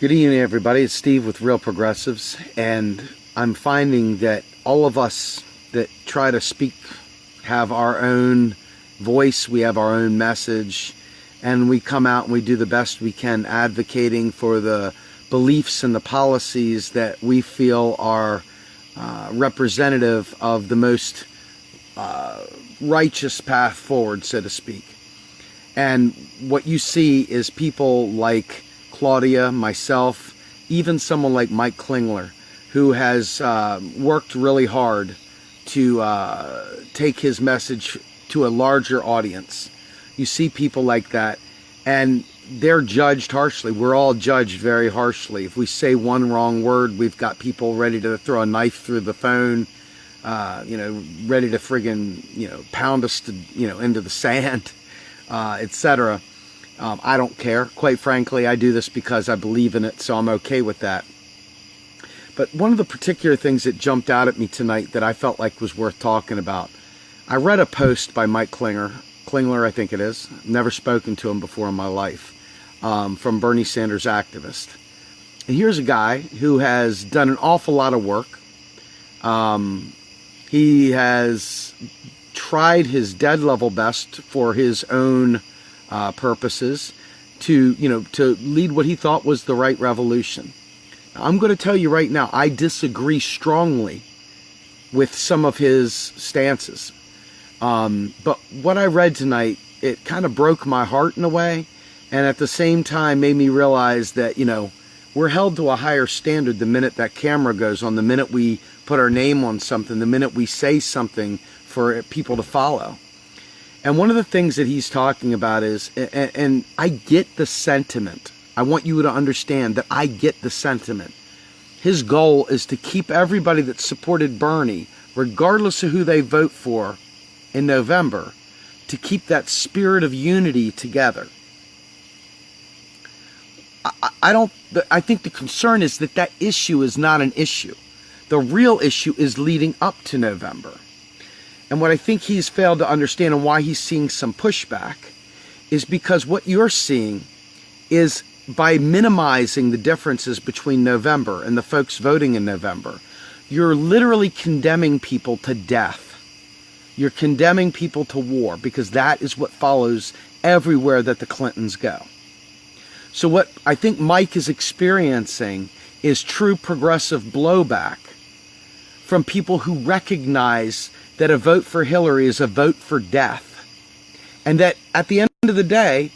Good evening, everybody. It's Steve with Real Progressives, and I'm finding that all of us that try to speak have our own voice, we have our own message, and we come out and we do the best we can advocating for the beliefs and the policies that we feel are representative of the most righteous path forward, so to speak. And what you see is people like Claudia, myself, even someone like Mike Klingler, who has worked really hard to take his message to a larger audience. You see people like that, and they're judged harshly. We're all judged very harshly. If we say one wrong word, we've got people ready to throw a knife through the phone, ready to friggin', pound us to, into the sand, etc. I don't care. Quite frankly, I do this because I believe in it, so I'm okay with that. But one of the particular things that jumped out at me tonight that I felt like was worth talking about, I read a post by Mike Klingler, I think it is. Never spoken to him before in my life, from Bernie Sanders Activist. And here's a guy who has done an awful lot of work. He has tried his dead level best for his own purposes to lead what he thought was the right revolution. Now, I'm going to tell you right now, I disagree strongly with some of his stances. But what I read tonight, it kind of broke my heart in a way, and at the same time made me realize that, we're held to a higher standard the minute that camera goes on, the minute we put our name on something, the minute we say something for people to follow. And one of the things that he's talking about is, and I get the sentiment. I want you to understand that I get the sentiment. His goal is to keep everybody that supported Bernie, regardless of who they vote for in November, to keep that spirit of unity together. I think the concern is that issue is not an issue. The real issue is leading up to November. And what I think he's failed to understand, and why he's seeing some pushback, is because what you're seeing is, by minimizing the differences between November and the folks voting in November, you're literally condemning people to death. You're condemning people to war, because that is what follows everywhere that the Clintons go. So what I think Mike is experiencing is true progressive blowback from people who recognize that a vote for Hillary is a vote for death. And that at the end of the day,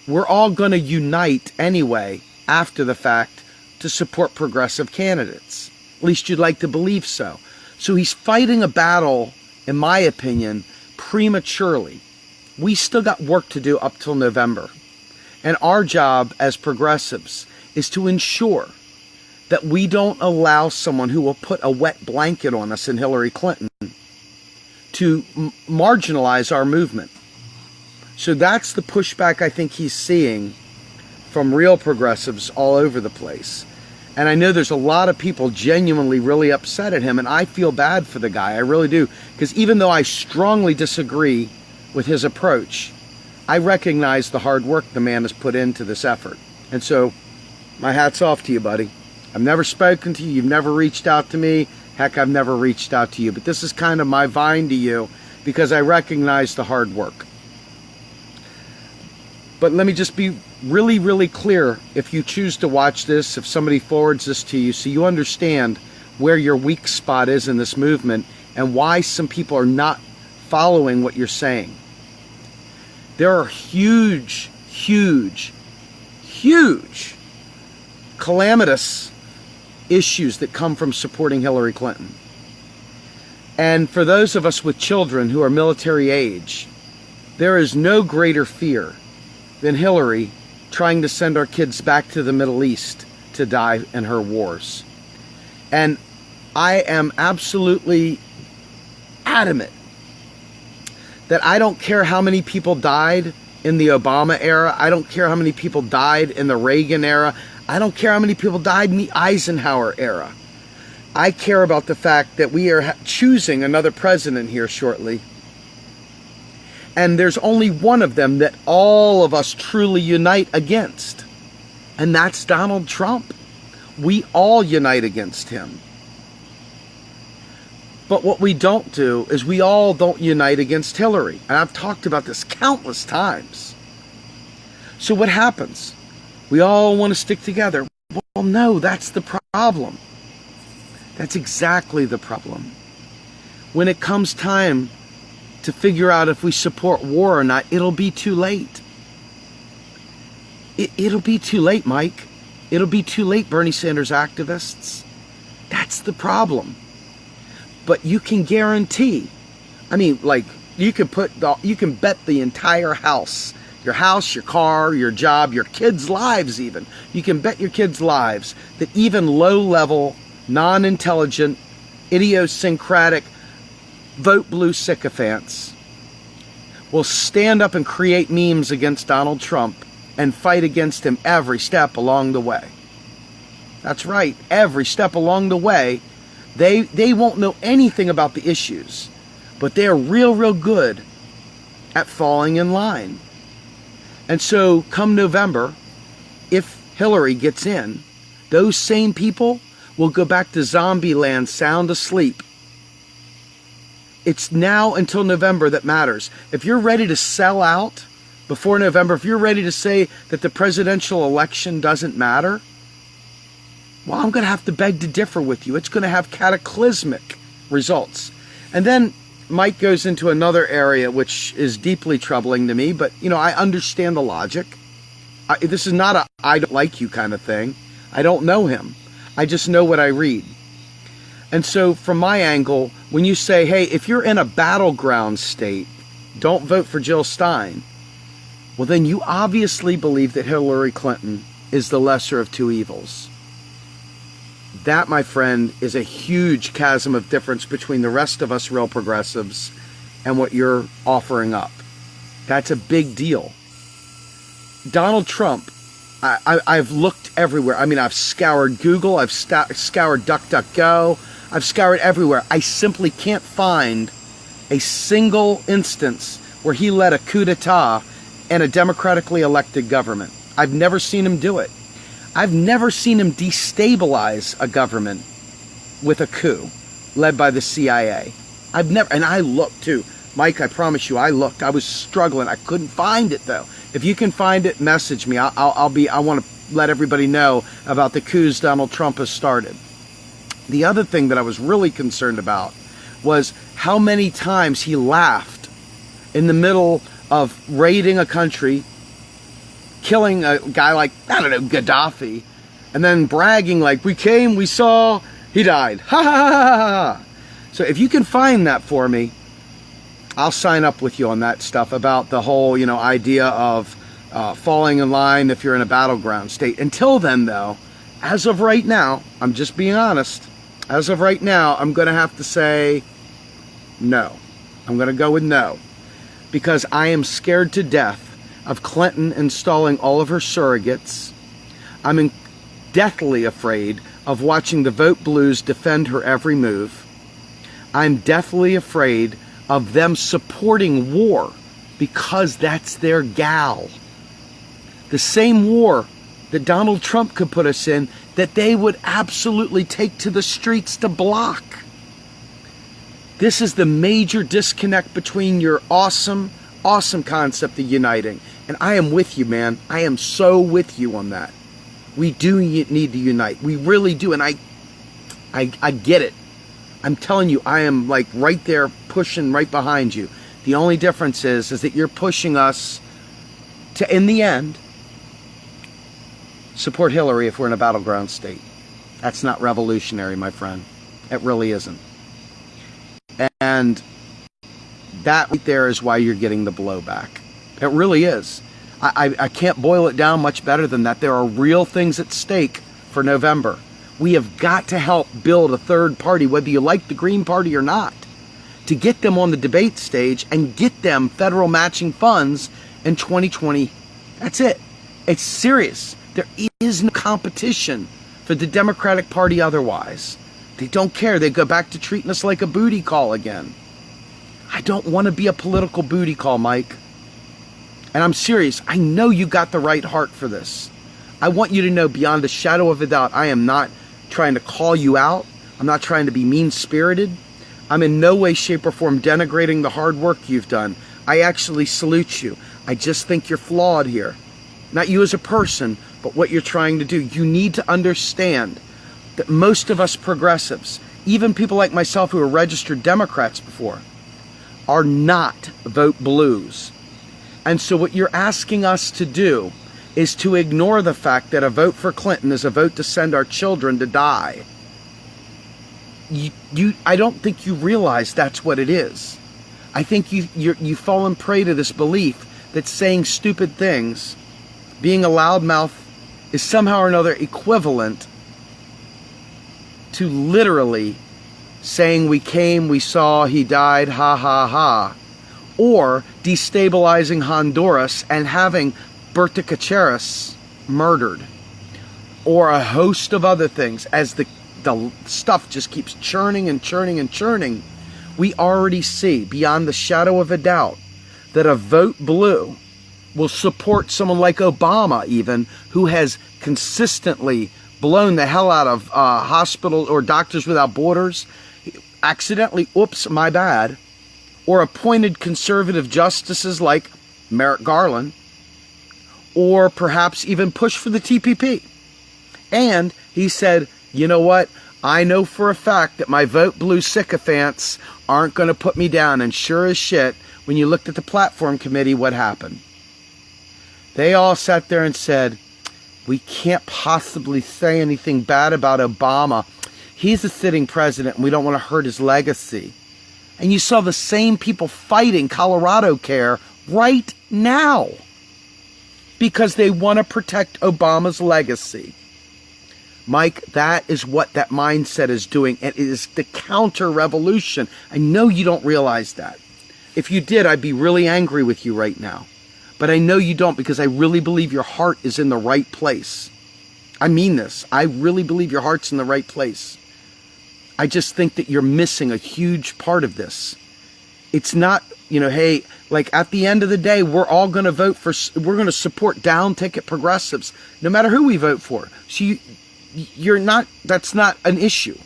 we're all going to unite anyway after the fact to support progressive candidates. At least you'd like to believe so. So he's fighting a battle, in my opinion, prematurely. We still got work to do up till November. And our job as progressives is to ensure that we don't allow someone who will put a wet blanket on us in Hillary Clinton to marginalize our movement. So that's the pushback I think he's seeing from real progressives all over the place. And I know there's a lot of people genuinely really upset at him, and I feel bad for the guy, I really do. Because even though I strongly disagree with his approach, I recognize the hard work the man has put into this effort. And so, my hat's off to you, buddy. I've never spoken to you, you've never reached out to me. Heck, I've never reached out to you, but this is kind of my vine to you because I recognize the hard work. But let me just be really, really clear. If you choose to watch this, if somebody forwards this to you, so you understand where your weak spot is in this movement and why some people are not following what you're saying. There are huge, huge, huge, calamitous issues that come from supporting Hillary Clinton. And for those of us with children who are military age, there is no greater fear than Hillary trying to send our kids back to the Middle East to die in her wars. And I am absolutely adamant that I don't care how many people died in the Obama era. I don't care how many people died in the Reagan era. I don't care how many people died in the Eisenhower era. I care about the fact that we are choosing another president here shortly. And there's only one of them that all of us truly unite against. And that's Donald Trump. We all unite against him. But what we don't do is we all don't unite against Hillary. And I've talked about this countless times. So what happens? We all want to stick together. Well, no, that's the problem. That's exactly the problem. When it comes time to figure out if we support war or not, it'll be too late. It'll be too late, Mike. It'll be too late, Bernie Sanders activists. That's the problem. But you can guarantee, I mean, like, you can bet the entire house, your car, your job, your kids' lives even. You can bet your kids' lives that even low-level, non-intelligent, idiosyncratic, vote blue sycophants will stand up and create memes against Donald Trump and fight against him every step along the way. That's right, every step along the way. They won't know anything about the issues, but they're real good at falling in line. And so come November, if Hillary gets in, those same people will go back to zombie land sound asleep. It's now until November that matters. If you're ready to sell out before November, if you're ready to say that the presidential election doesn't matter, well, I'm going to have to beg to differ with you. It's going to have cataclysmic results. And then Mike goes into another area which is deeply troubling to me, but, you know, I understand the logic. This is not a I don't like you kind of thing. I don't know him. I just know what I read. And so from my angle, when you say, hey, if you're in a battleground state, don't vote for Jill Stein, well, then you obviously believe that Hillary Clinton is the lesser of two evils. That, my friend, is a huge chasm of difference between the rest of us real progressives and what you're offering up. That's a big deal. Donald Trump, I've looked everywhere. I mean, I've scoured Google, I've scoured DuckDuckGo, I've scoured everywhere. I simply can't find a single instance where he led a coup d'etat and a democratically elected government. I've never seen him do it. I've never seen him destabilize a government with a coup led by the CIA. I've never, and I looked too. Mike, I promise you, I looked. I was struggling. I couldn't find it though. If you can find it, message me. I want to let everybody know about the coups Donald Trump has started. The other thing that I was really concerned about was how many times he laughed in the middle of raiding a country, killing a guy like, I don't know, Gaddafi, and then bragging like, we came, we saw, he died. Ha ha ha ha ha. So if you can find that for me, I'll sign up with you on that stuff about the whole, you know, idea of falling in line if you're in a battleground state. Until then, though, as of right now, I'm just being honest, as of right now, I'm going to have to say no. I'm going to go with no. Because I am scared to death of Clinton installing all of her surrogates. I'm deathly afraid of watching the vote blues defend her every move. I'm deathly afraid of them supporting war because that's their gal. The same war that Donald Trump could put us in, that they would absolutely take to the streets to block. This is the major disconnect between your awesome concept of uniting. And I am with you, man. I am so with you on that. We do need to unite. We really do. And I get it. I'm telling you, I am like right there pushing right behind you. The only difference is that you're pushing us to, in the end, support Hillary if we're in a battleground state. That's not revolutionary, my friend. It really isn't. And that right there is why you're getting the blowback. It really is. I can't boil it down much better than that. There are real things at stake for November. We have got to help build a third party, whether you like the Green Party or not, to get them on the debate stage and get them federal matching funds in 2020. That's it. It's serious. There is no competition for the Democratic Party otherwise. They don't care. They go back to treating us like a booty call again. I don't want to be a political booty call, Mike. And I'm serious. I know you got the right heart for this. I want you to know beyond a shadow of a doubt, I am not trying to call you out. I'm not trying to be mean-spirited. I'm in no way, shape, or form denigrating the hard work you've done. I actually salute you. I just think you're flawed here. Not you as a person, but what you're trying to do. You need to understand that most of us progressives, even people like myself who are registered Democrats before, are not vote blues. And so what you're asking us to do is to ignore the fact that a vote for Clinton is a vote to send our children to die. I don't think you realize that's what it is. I think you've fallen prey to this belief that saying stupid things, being a loudmouth, is somehow or another equivalent to literally saying we came, we saw, he died, ha ha ha, or destabilizing Honduras and having Berta Cáceres murdered, or a host of other things. As the stuff just keeps churning and churning and churning, we already see beyond the shadow of a doubt that a vote blue will support someone like Obama, even, who has consistently blown the hell out of hospitals or Doctors Without Borders, accidentally, oops, my bad, or appointed conservative justices like Merrick Garland, or perhaps even push for the TPP. And he said, you know what? I know for a fact that my vote blue sycophants aren't going to put me down. And sure as shit, when you looked at the platform committee, what happened? They all sat there and said, we can't possibly say anything bad about Obama. He's a sitting president and we don't want to hurt his legacy. And you saw the same people fighting Colorado Care right now because they want to protect Obama's legacy. Mike, that is what that mindset is doing. It is the counter-revolution. I know you don't realize that. If you did, I'd be really angry with you right now. But I know you don't, because I really believe your heart is in the right place. I mean this. I really believe your heart's in the right place. I just think that you're missing a huge part of this. It's not, hey, like at the end of the day, we're all going to vote for, we're going to support down-ticket progressives, no matter who we vote for. So you're not, that's not an issue.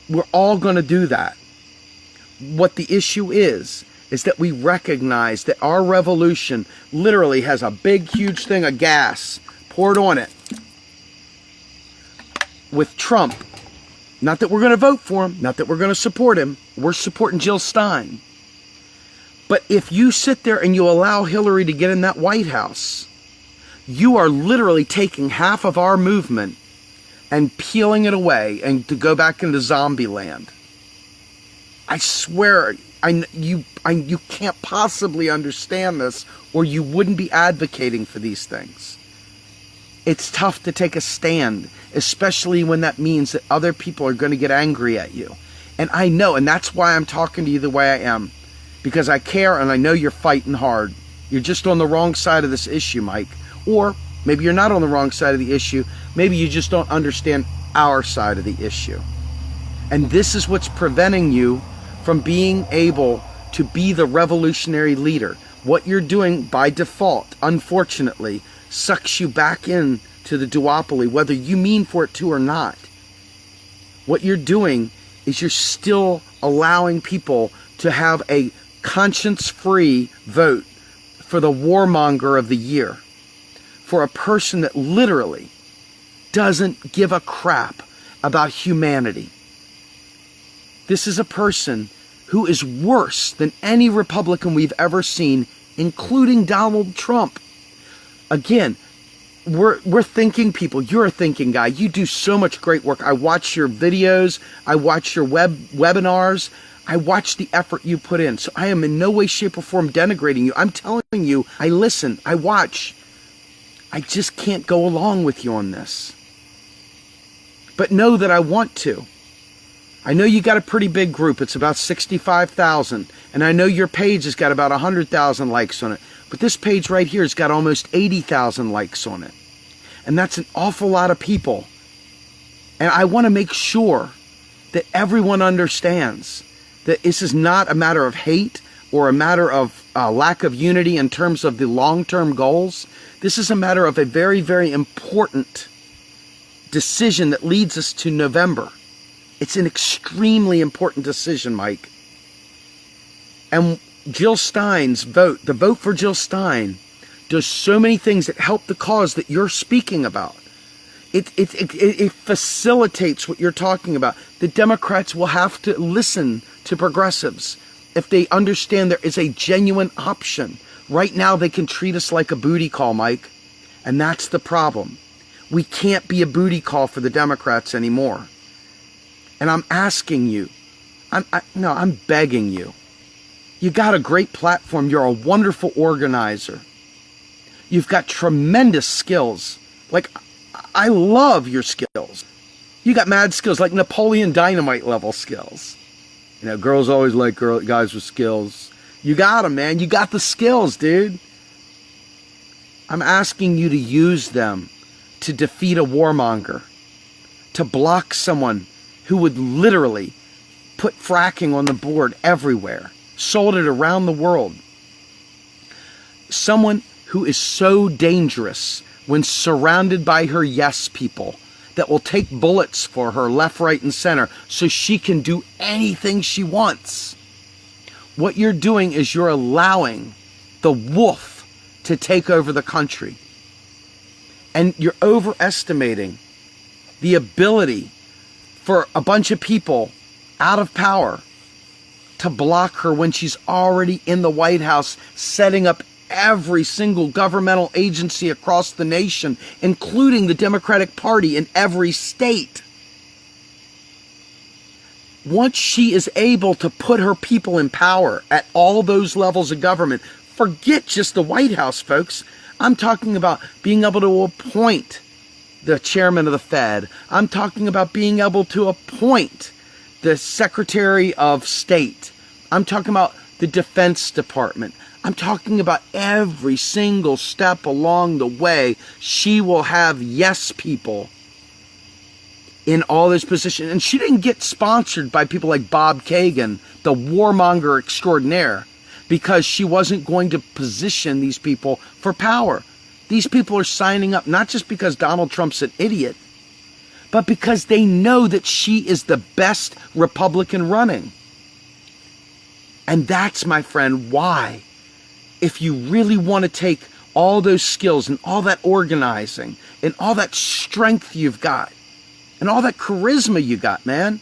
We're all going to do that. What the issue is that we recognize that our revolution literally has a big, huge thing of gas poured on it with Trump. Not that we're going to vote for him, not that we're going to support him. We're supporting Jill Stein. But if you sit there and you allow Hillary to get in that White House, you are literally taking half of our movement and peeling it away and to go back into zombie land. I swear, you can't possibly understand this, or you wouldn't be advocating for these things. It's tough to take a stand, especially when that means that other people are going to get angry at you. And I know, and that's why I'm talking to you the way I am, because I care and I know you're fighting hard. You're just on the wrong side of this issue, Mike. Or maybe you're not on the wrong side of the issue. Maybe you just don't understand our side of the issue. And this is what's preventing you from being able to be the revolutionary leader. What you're doing by default, unfortunately, sucks you back into the duopoly, whether you mean for it to or not. What you're doing is you're still allowing people to have a conscience-free vote for the warmonger of the year, for a person that literally doesn't give a crap about humanity. This is a person who is worse than any Republican we've ever seen, including Donald Trump. Again, we're thinking people. You're a thinking guy. You do so much great work. I watch your videos. I watch your webinars. I watch the effort you put in. So I am in no way, shape, or form denigrating you. I'm telling you, I listen, I watch. I just can't go along with you on this. But know that I want to. I know you got a pretty big group. It's about 65,000. And I know your page has got about 100,000 likes on it. But this page right here has got almost 80,000 likes on it. And that's an awful lot of people. And I want to make sure that everyone understands that this is not a matter of hate, or a matter of lack of unity in terms of the long-term goals. This is a matter of a very, very important decision that leads us to November. It's an extremely important decision, Mike. And Jill Stein's vote, the vote for Jill Stein, does so many things that help the cause that you're speaking about. It facilitates what you're talking about. The Democrats will have to listen to progressives if they understand there is a genuine option. Right now, they can treat us like a booty call, Mike. And that's the problem. We can't be a booty call for the Democrats anymore. And I'm asking you, I'm begging you. You got a great platform. You're a wonderful organizer. You've got tremendous skills. Like, I love your skills. You got mad skills, like Napoleon Dynamite level skills. You know, girls always like guys with skills. You got them, man. You got the skills, dude. I'm asking you to use them to defeat a warmonger, to block someone who would literally put fracking on the board everywhere, sold it around the world. Someone who is so dangerous when surrounded by her yes people that will take bullets for her left, right, and center so she can do anything she wants. What you're doing is you're allowing the wolf to take over the country. And you're overestimating the ability for a bunch of people out of power to block her when she's already in the White House setting up every single governmental agency across the nation, including the Democratic Party in every state. Once she is able to put her people in power at all those levels of government, forget just the White House, folks. I'm talking about being able to appoint the chairman of the Fed. I'm talking about being able to appoint the Secretary of State. I'm talking about the Defense Department. I'm talking about every single step along the way. She will have yes people in all those positions. And she didn't get sponsored by people like Bob Kagan, the warmonger extraordinaire, because she wasn't going to position these people for power. These people are signing up not just because Donald Trump's an idiot, but because they know that she is the best Republican running. And that's, my friend, why, if you really want to take all those skills and all that organizing and all that strength you've got and all that charisma you got, man.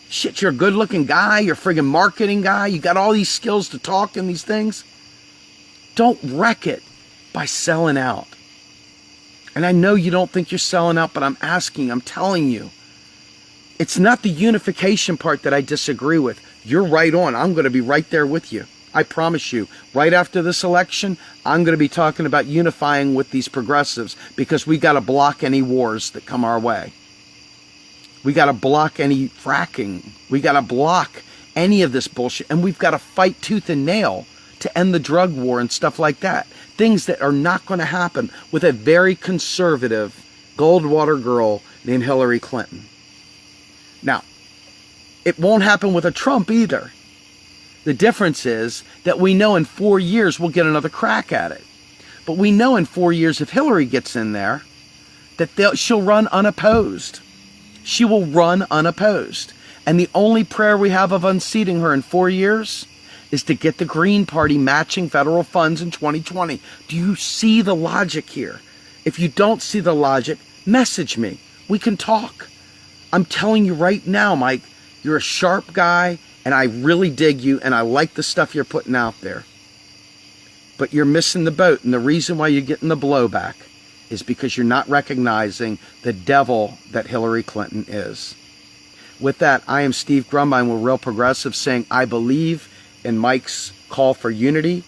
Shit, you're a good-looking guy. You're a friggin' marketing guy. You got all these skills to talk and these things. Don't wreck it by selling out. And I know you don't think you're selling out, but I'm telling you. It's not the unification part that I disagree with. You're right on. I'm going to be right there with you. I promise you. Right after this election, I'm going to be talking about unifying with these progressives because we got to block any wars that come our way. We got to block any fracking. We got to block any of this bullshit. And we've got to fight tooth and nail to end the drug war and stuff like that. Things that are not going to happen with a very conservative Goldwater girl named Hillary Clinton. Now, it won't happen with a Trump either. The difference is that we know in 4 years we'll get another crack at it. But we know in 4 years if Hillary gets in there, that she'll run unopposed. She will run unopposed. And the only prayer we have of unseating her in 4 years is to get the Green Party matching federal funds in 2020. Do you see the logic here? If you don't see the logic, message me. We can talk. I'm telling you right now, Mike, you're a sharp guy, and I really dig you, and I like the stuff you're putting out there. But you're missing the boat, and the reason why you're getting the blowback is because you're not recognizing the devil that Hillary Clinton is. With that, I am Steve Grumbine with Real Progressive saying I believe in Mike's call for unity.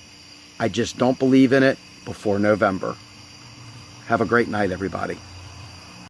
I just don't believe in it before November. Have a great night, everybody.